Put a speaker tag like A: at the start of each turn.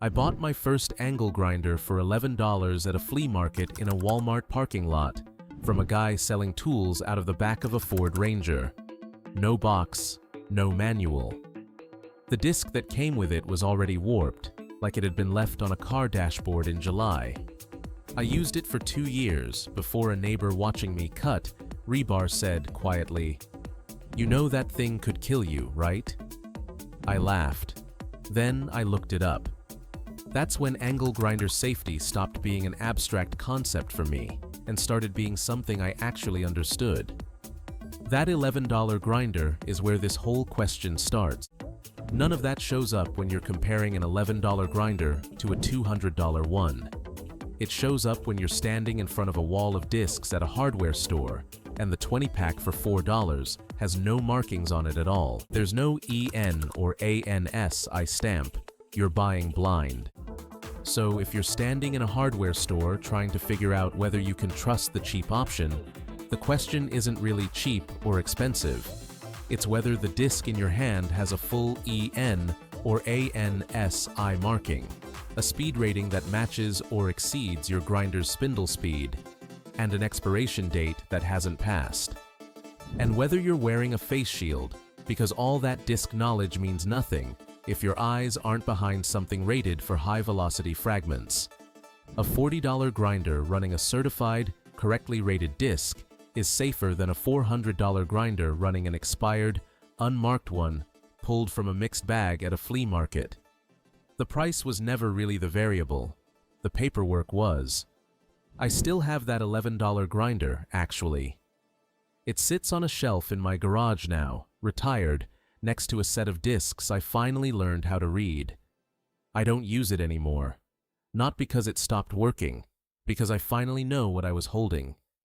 A: I bought my first angle grinder for $11 at a flea market in a Walmart parking lot from a guy selling tools out of the back of a Ford Ranger. No box, no manual. The disc that came with it was already warped, like it had been left on a car dashboard in July. I used it for 2 years before a neighbor watching me cut rebar said quietly, "You know that thing could kill you, right?" I laughed. Then I looked it up. That's when angle grinder safety stopped being an abstract concept for me and started being something I actually understood. That $11 grinder is where this whole question starts. None of that shows up when you're comparing an $11 grinder to a $200 one. It shows up when you're standing in front of a wall of discs at a hardware store and the 20-pack for $4 has no markings on it at all. There's no EN or ANSI stamp. You're buying blind. So if you're standing in a hardware store trying to figure out whether you can trust the cheap option, the question isn't really cheap or expensive. It's whether the disc in your hand has a full EN or ANSI marking, a speed rating that matches or exceeds your grinder's spindle speed, and an expiration date that hasn't passed. And whether you're wearing a face shield, because all that disc knowledge means nothing if your eyes aren't behind something rated for high-velocity fragments. A $40 grinder running a certified, correctly rated disc is safer than a $400 grinder running an expired, unmarked one pulled from a mixed bag at a flea market. The price was never really the variable. The paperwork was. I still have that $11 grinder, actually. It sits on a shelf in my garage now, retired, next to a set of discs I finally learned how to read. I don't use it anymore. Not because it stopped working, because I finally know what I was holding.